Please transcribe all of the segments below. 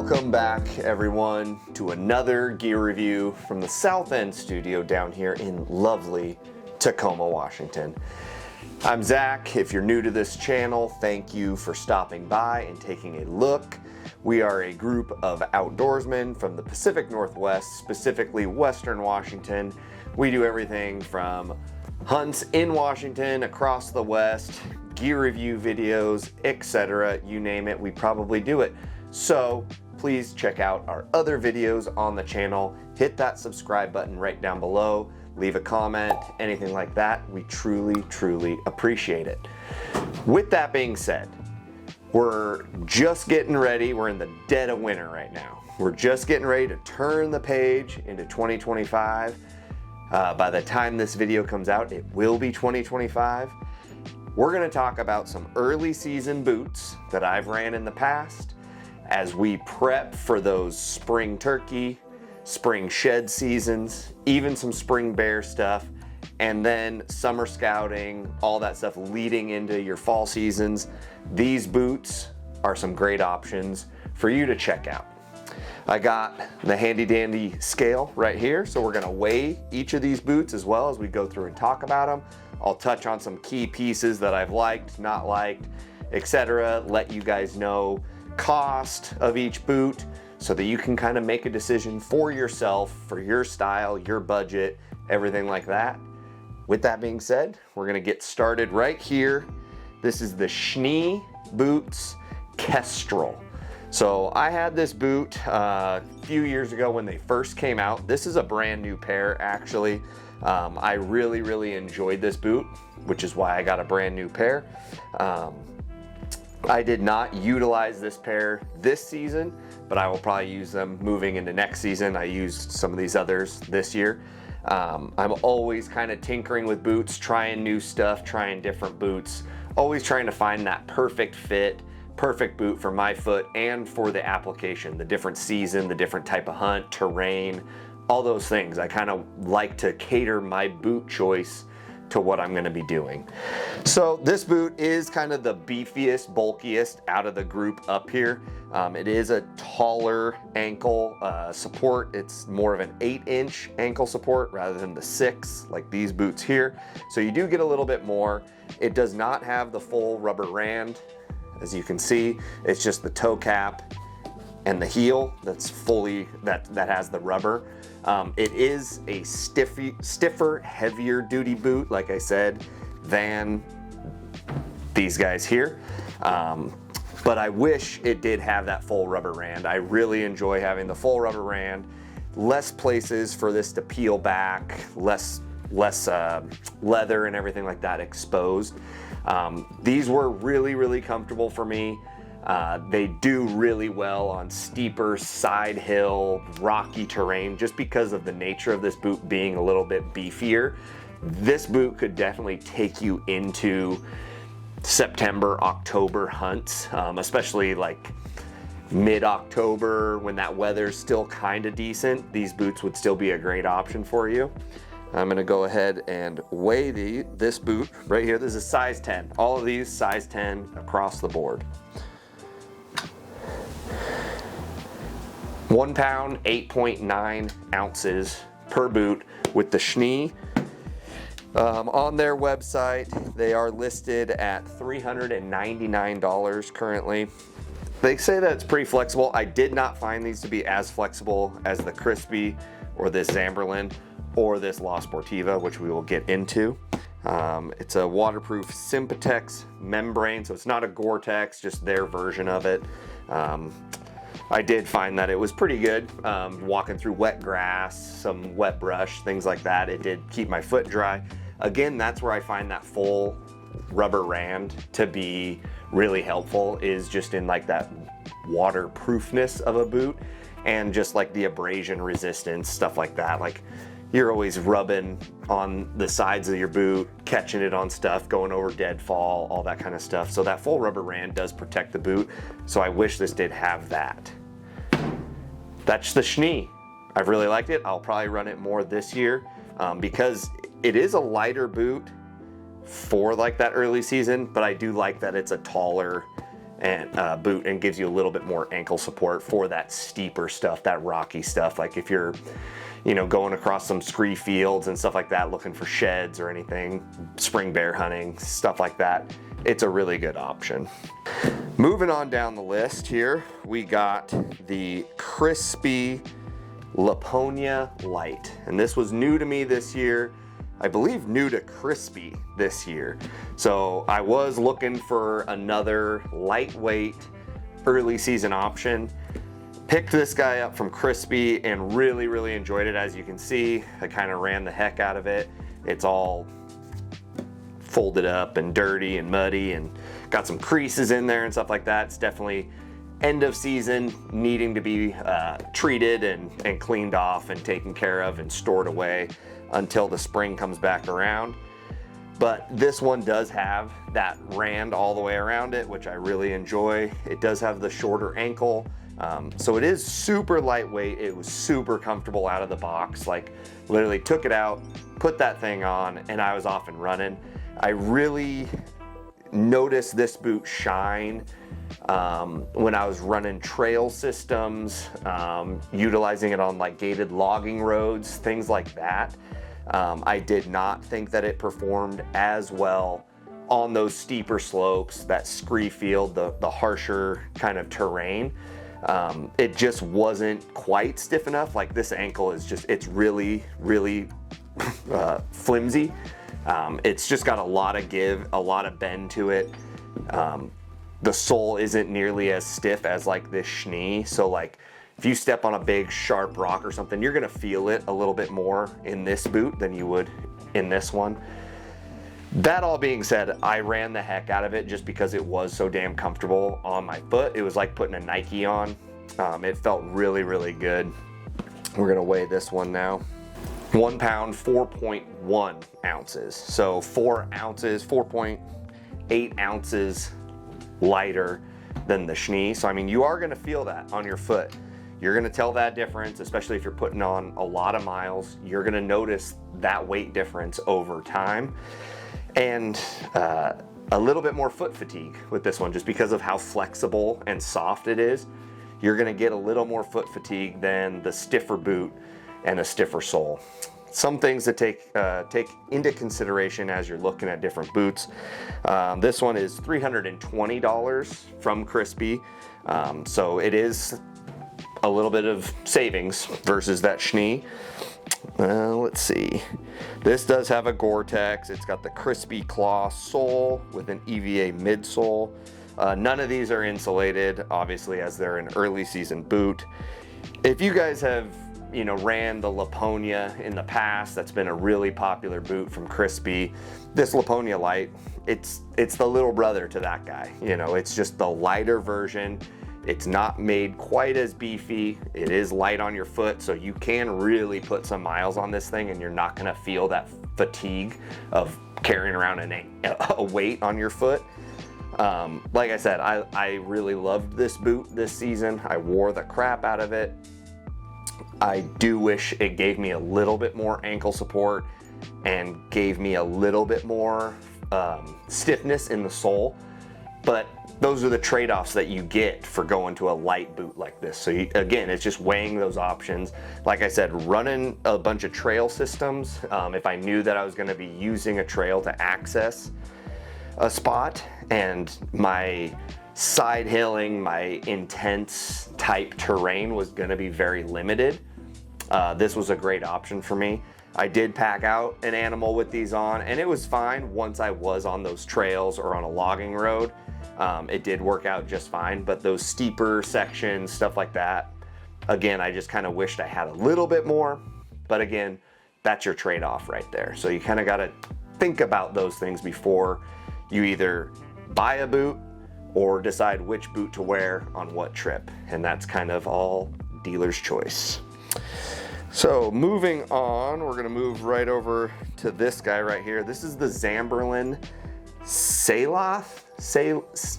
Welcome back, everyone, to another gear review from the South End studio down here in lovely Tacoma, Washington. I'm Zach. If you're new to this channel, thank you for stopping by and taking a look. We are a group of outdoorsmen from the Pacific Northwest, specifically Western Washington. We do everything from hunts in Washington, across the West, gear review videos, etc. You name it, we probably do it. So please check out our other videos on the channel. Hit that subscribe button right down below. Leave a comment, anything like that. We truly appreciate it. With that being said, we're just getting ready. We're in the dead of winter right now. We're just getting ready to turn the page into 2025. By the time this video comes out, it will be 2025. We're gonna talk about some early season boots that I've ran in the past as we prep for those spring turkey, spring shed seasons, even some spring bear stuff, and then summer scouting, all that stuff leading into your fall seasons. These boots are some great options for you to check out. I got the handy dandy scale right here, so we're gonna weigh each of these boots as well as we go through and talk about them. I'll touch on some key pieces that I've liked, not liked, etc. Let you guys know cost of each boot so that you can kind of make a decision for yourself, for your style, your budget, everything like that. With that being said, we're gonna get started right here. This is the Schnee Boots Kestrel. So I had this boot a few years ago when they first came out. This is a brand new pair, actually. I really enjoyed this boot, which is why I got a brand new pair. I did not utilize this pair this season, but I will probably use them moving into next season. I used some of these others this year. I'm always kind of tinkering with boots, trying new stuff, trying different boots, always trying to find that perfect fit, perfect boot for my foot and for the application, the different season, the different type of hunt, terrain, all those things. I kind of like to cater my boot choice to what I'm going to be doing. So this boot is kind of the beefiest, bulkiest out of the group up here. It is a taller ankle support. It's more of an 8-inch ankle support rather than the 6 like these boots here. So you do get a little bit more. It does not have the full rubber rand. As you can see, it's just the toe cap and the heel that's fully, that has the rubber. It is a stiffer, heavier duty boot, like I said, than these guys here. But I wish it did have that full rubber rand. I really enjoy having the full rubber rand. Less places for this to peel back, less leather and everything like that exposed. These were really comfortable for me. They do really well on steeper side hill, rocky terrain, just because of the nature of this boot being a little bit beefier. This boot could definitely take you into September, October hunts, especially like mid-October when that weather's still kind of decent. These boots would still be a great option for you. I'm gonna go ahead and weigh this boot right here. This is size 10. All of these size 10 across the board. 1 pound, 8.9 ounces per boot with the Schnee. On their website, they are listed at $399 currently. They say that it's pretty flexible. I did not find these to be as flexible as the Crispy or this Zamberlan or this La Sportiva, which we will get into. It's a waterproof Sympatex membrane, so it's not a Gore-Tex, just their version of it. I did find that it was pretty good. Walking through wet grass, some wet brush, things like that. It did keep my foot dry. Again, that's where I find that full rubber rand to be really helpful, is just in like that waterproofness of a boot and just like the abrasion resistance, stuff like that. Like you're always rubbing on the sides of your boot, catching it on stuff, going over deadfall, all that kind of stuff. So that full rubber rand does protect the boot. So I wish this did have that. That's the Schnee. I've really liked it. I'll probably run it more this year because it is a lighter boot for like that early season, but I do like that it's a taller and boot, and gives you a little bit more ankle support for that steeper stuff, that rocky stuff. Like if you're, you know, going across some scree fields and stuff like that, looking for sheds or anything, spring bear hunting, stuff like that, it's a really good option. Moving on down the list here, we got the Crispy Laponia Light. And this was new to me this year. I believe new to Crispy this year. So I was looking for another lightweight early season option. Picked this guy up from Crispy and really enjoyed it. As you can see, I kind of ran the heck out of it. It's all folded up and dirty and muddy and got some creases in there and stuff like that. It's definitely end of season, needing to be treated and cleaned off and taken care of and stored away until the spring comes back around. But this one does have that rand all the way around it, which I really enjoy. It does have the shorter ankle, so it is super lightweight. It was super comfortable out of the box. Like literally took it out, put that thing on, and I was off and running. I really noticed this boot shine when I was running trail systems, utilizing it on like gated logging roads, things like that. I did not think that it performed as well on those steeper slopes, that scree field, the harsher kind of terrain. It just wasn't quite stiff enough. Like this ankle is just, it's really flimsy. It's just got a lot of give, a lot of bend to it. The sole isn't nearly as stiff as like this Schnee. So like if you step on a big sharp rock or something, you're gonna feel it a little bit more in this boot than you would in this one. That all being said, I ran the heck out of it just because it was so damn comfortable on my foot. It was like putting a Nike on. It felt really good. We're gonna weigh this one now. 1 pound, 4.1 ounces. So 4 ounces, 4.8 ounces lighter than the Schnee. So I mean, you are gonna feel that on your foot. You're gonna tell that difference, especially if you're putting on a lot of miles. You're gonna notice that weight difference over time. And a little bit more foot fatigue with this one, just because of how flexible and soft it is. You're gonna get a little more foot fatigue than the stiffer boot and a stiffer sole. Some things to take into consideration as you're looking at different boots. This one is $320 from Crispy, so it is a little bit of savings versus that Schnee. Let's see. This does have a Gore-Tex. It's got the Crispy Claw sole with an EVA midsole. None of these are insulated, obviously, as they're an early season boot. If you guys have ran the Laponia in the past, that's been a really popular boot from Crispy. This Laponia Light, it's the little brother to that guy. It's just the lighter version. It's not made quite as beefy. It is light on your foot, so you can really put some miles on this thing and you're not gonna feel that fatigue of carrying around a weight on your foot. Like I said, I really loved this boot this season. I wore the crap out of it. I do wish it gave me a little bit more ankle support and gave me a little bit more stiffness in the sole, but those are the trade-offs that you get for going to a light boot like this. So again, it's just weighing those options. Like I said, running a bunch of trail systems, if I knew that I was gonna be using a trail to access a spot, and my side hilling, my intense type terrain was gonna be very limited, this was a great option for me. I did pack out an animal with these on, and it was fine once I was on those trails or on a logging road. It did work out just fine, but those steeper sections, stuff like that, again, I just kind of wished I had a little bit more, but again, that's your trade-off right there. So you kind of got to think about those things before you either buy a boot or decide which boot to wear on what trip, and that's kind of all dealer's choice. So moving on, we're gonna move right over to this guy right here. This is the Zamberlan Saloth.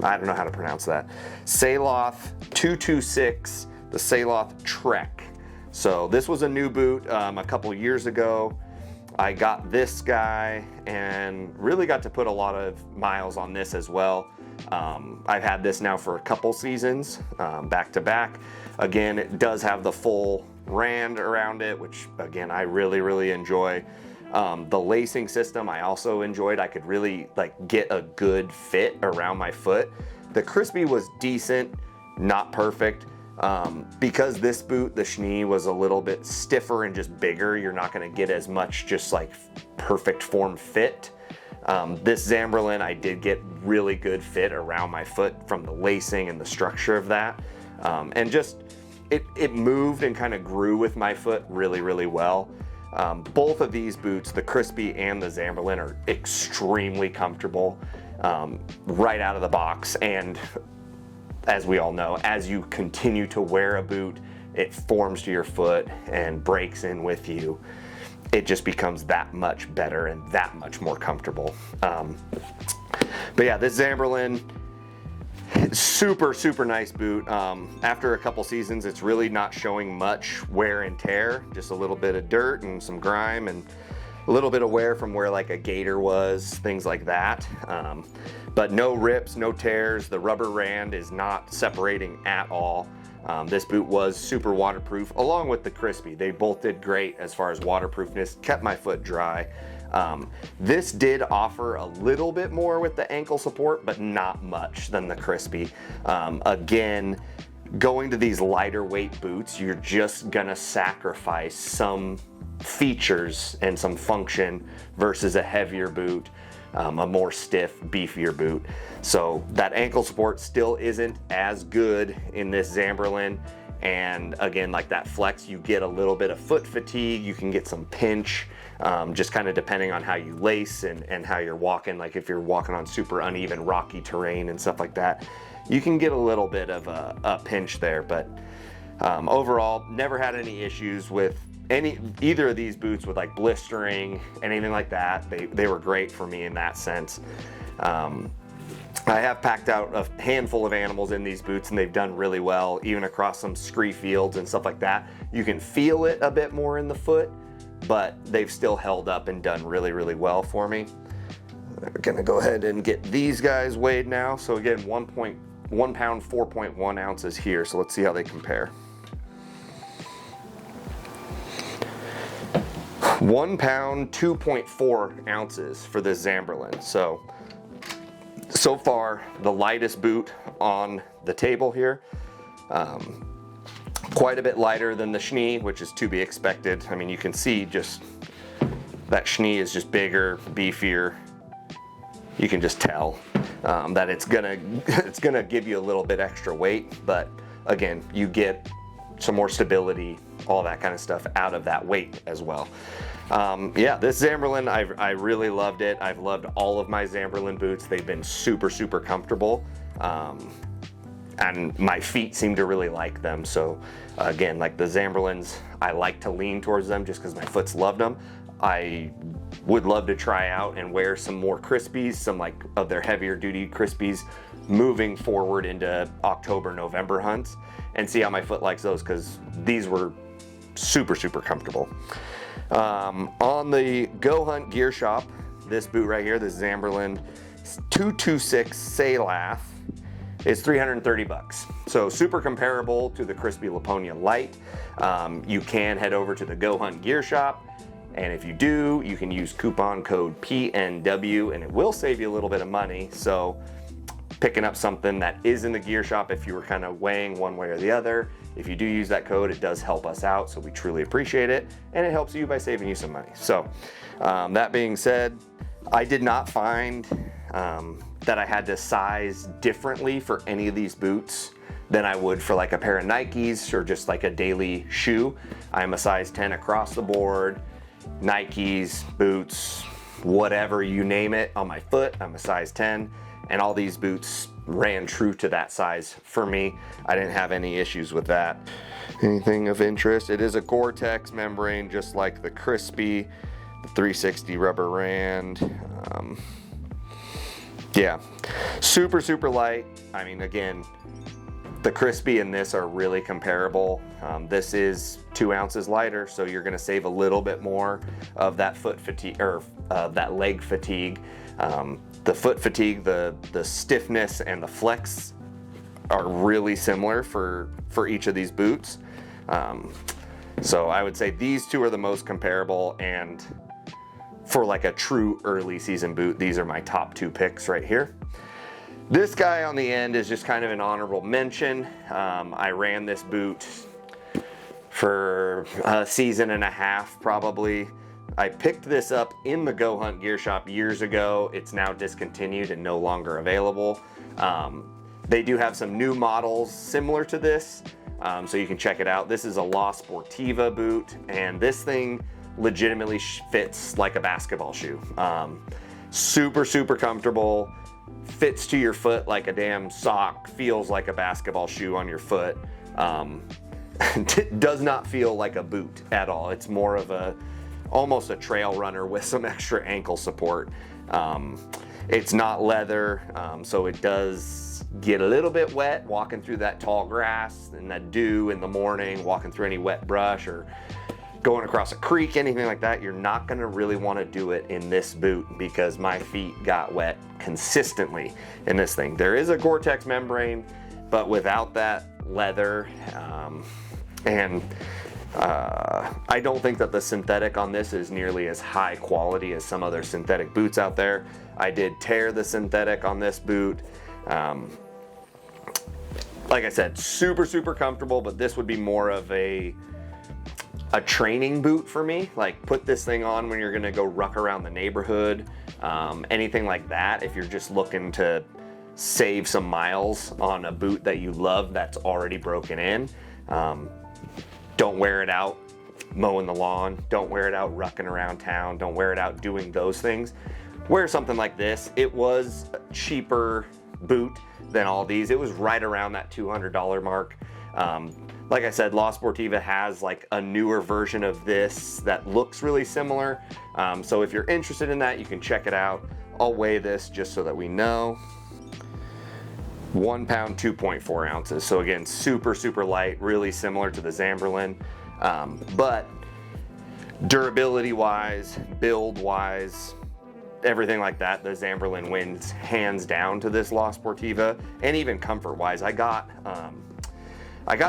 I don't know how to pronounce that. Saloth 226, the Saloth Trek. So this was a new boot a couple years ago. I got this guy and really got to put a lot of miles on this as well. I've had this now for a couple seasons, back to back. Again, it does have the full rand around it, which again, I really enjoy. The lacing system I also enjoyed. I could really like get a good fit around my foot. The crispy was decent, not perfect. Because this boot, the chenille, was a little bit stiffer and just bigger, you're not going to get as much just like perfect form fit. This Zamberlan, I did get really good fit around my foot from the lacing and the structure of that. And just, it moved and kind of grew with my foot really well. Both of these boots, the crispy and the Zamberlan, are extremely comfortable right out of the box. And as we all know, as you continue to wear a boot, it forms to your foot and breaks in with you. It just becomes that much better and that much more comfortable. But yeah, this Zamberlan, super nice boot. After a couple seasons, it's really not showing much wear and tear, just a little bit of dirt and some grime and a little bit of wear from where like a gator was, things like that. But no rips, no tears. The rubber rand is not separating at all. This boot was super waterproof along with the crispy. They both did great as far as waterproofness, kept my foot dry. This did offer a little bit more with the ankle support, but not much than the crispy. Again, going to these lighter weight boots, you're just gonna sacrifice some features and some function versus a heavier boot, a more stiff, beefier boot. So that ankle support still isn't as good in this Zamberlan. And again, like that flex, you get a little bit of foot fatigue, you can get some pinch, just kind of depending on how you lace and how you're walking. Like if you're walking on super uneven, rocky terrain and stuff like that, you can get a little bit of a pinch there. But overall, never had any issues with either of these boots with like blistering, anything like that. They were great for me in that sense. I have packed out a handful of animals in these boots and they've done really well, even across some scree fields and stuff like that. You can feel it a bit more in the foot, but they've still held up and done really well for me. We're gonna go ahead and get these guys weighed now. So again, 1 pound, 4.1 ounces here. So let's see how they compare. 1 pound, 2.4 ounces for this Zamberlan. So far, the lightest boot on the table here. Quite a bit lighter than the chenille, which is to be expected. I mean, you can see just that chenille is just bigger, beefier. You can just tell that it's gonna give you a little bit extra weight, but again, you get some more stability, all that kind of stuff out of that weight as well. Yeah, this Zamberlan, I really loved it. I've loved all of my Zamberlan boots. They've been super comfortable. And my feet seem to really like them. So again, like the Zamberlans, I like to lean towards them just because my foot's loved them. I would love to try out and wear some more crispies, some like of their heavier duty crispies moving forward into October, November hunts, and see how my foot likes those, because these were super comfortable. On the Go Hunt Gear Shop, this boot right here, this Zamberlan 226 Salath, is $330. So super comparable to the crispy Laponia Light. You can head over to the Go Hunt Gear Shop, and if you do, you can use coupon code PNW and it will save you a little bit of money. So picking up something that is in the gear shop, if you were kind of weighing one way or the other, if you do use that code, it does help us out, so we truly appreciate it, and it helps you by saving you some money. So that being said, I did not find that I had to size differently for any of these boots than I would for like a pair of Nikes or just like a daily shoe. I'm a size 10 across the board. Nikes, boots, whatever you name it on my foot, I'm a size 10, and all these boots ran true to that size for me. I didn't have any issues with that. Anything of interest? It is a Gore-Tex membrane, just like the crispy, the 360 rubber rand. Yeah, super light. I mean, again, The Crispy and this are really comparable. This is 2 ounces lighter, so you're gonna save a little bit more of that foot fatigue, or that leg fatigue. The foot fatigue, the stiffness and the flex are really similar for each of these boots. So I would say these two are the most comparable, and for like a true early season boot, these are my top 2 picks right here. This guy on the end is just kind of an honorable mention. I ran this boot for a season and a half probably. I picked this up in the Go Hunt Gear Shop years ago. It's now discontinued and no longer available. They do have some new models similar to this, so you can check it out. This is a La Sportiva boot, and this thing legitimately fits like a basketball shoe. Super, super comfortable, fits to your foot like a damn sock, feels like a basketball shoe on your foot. Does not feel like a boot at all. It's more of almost a trail runner with some extra ankle support. It's not leather, so it does get a little bit wet walking through that tall grass and that dew in the morning, walking through any wet brush or going across a creek, anything like that. You're not gonna really wanna do it in this boot because my feet got wet consistently in this thing. There is a Gore-Tex membrane, but without that leather, I don't think that the synthetic on this is nearly as high quality as some other synthetic boots out there. I did tear the synthetic on this boot. Like I said, super, super comfortable, but this would be more of a training boot for me. Like, put this thing on when you're gonna go ruck around the neighborhood, anything like that. If you're just looking to save some miles on a boot that you love that's already broken in. Don't wear it out mowing the lawn. Don't wear it out rucking around town. Don't wear it out doing those things. Wear something like this. It was a cheaper boot than all these. It was right around that $200 mark. Like I said, La Sportiva has like a newer version of this that looks really similar. So if you're interested in that, you can check it out. I'll weigh this just so that we know. 1 pound, 2.4 ounces. So again, super, super light, really similar to the Zamberlan. But durability wise, build wise, everything like that, the Zamberlan wins hands down to this La Sportiva. And even comfort wise, I got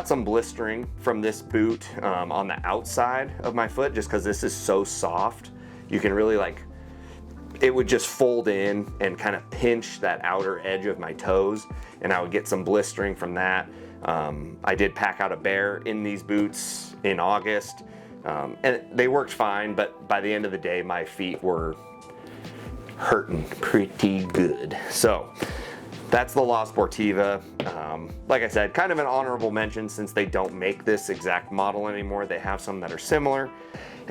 some blistering from this boot on the outside of my foot just because this is so soft. You can really it would just fold in and kind of pinch that outer edge of my toes, and I would get some blistering from that. I did pack out a bear in these boots in August, and they worked fine, but by the end of the day, my feet were hurting pretty good. So that's the La Sportiva. Like I said, kind of an honorable mention since they don't make this exact model anymore. They have some that are similar.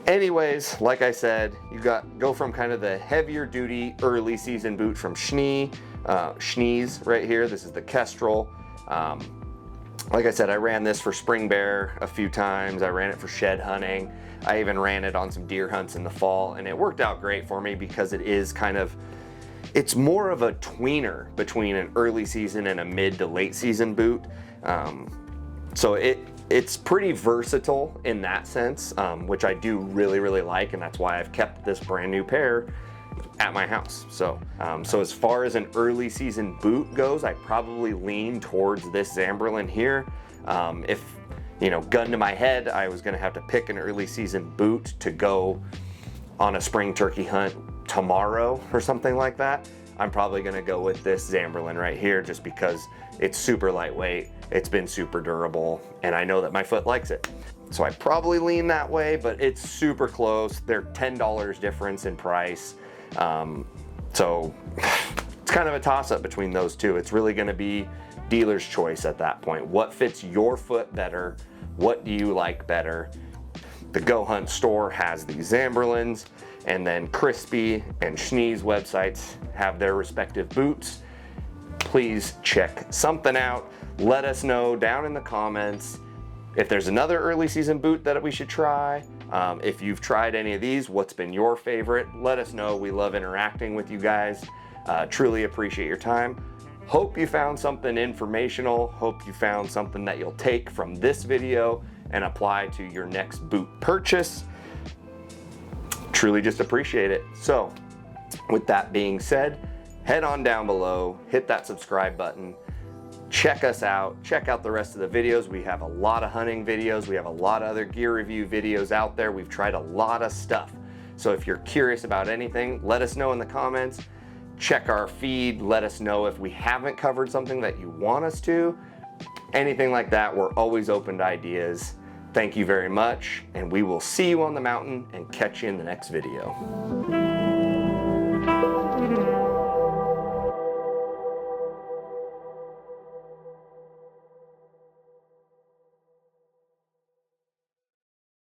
Anyways, like I said, you go from kind of the heavier duty early season boot from Schnees right here. This is the Kestrel. Like I said, I ran this for spring bear a few times. I ran it for shed hunting. I even ran it on some deer hunts in the fall, and it worked out great for me because it is it's more of a tweener between an early season and a mid to late season boot. So it's pretty versatile in that sense, which I do really, really like, and that's why I've kept this brand new pair at my house. So as far as an early season boot goes, I probably lean towards this Zamberlan here. If, gun to my head, I was gonna have to pick an early season boot to go on a spring turkey hunt tomorrow or something like that, I'm probably gonna go with this Zamberlan right here just because it's super lightweight, it's been super durable, and I know that my foot likes it. So I probably lean that way, but it's super close. They're $10 difference in price. So it's kind of a toss-up between those two. It's really gonna be dealer's choice at that point. What fits your foot better? What do you like better? The Go Hunt store has these Zamberlans, and then Crispy and Schnees websites have their respective boots. Please check something out. Let us know down in the comments if there's another early season boot that we should try. If you've tried any of these, what's been your favorite? Let us know. We love interacting with you guys. Truly appreciate your time. Hope you found something informational. Hope you found something that you'll take from this video and apply to your next boot purchase. Truly just appreciate it. So with that being said, head on down below, hit that subscribe button, check us out, check out the rest of the videos. We have a lot of hunting videos. We have a lot of other gear review videos out there. We've tried a lot of stuff. So if you're curious about anything, let us know in the comments. Check our feed. Let us know if we haven't covered something that you want us to. Anything like that, we're always open to ideas. Thank you very much, and we will see you on the mountain and catch you in the next video.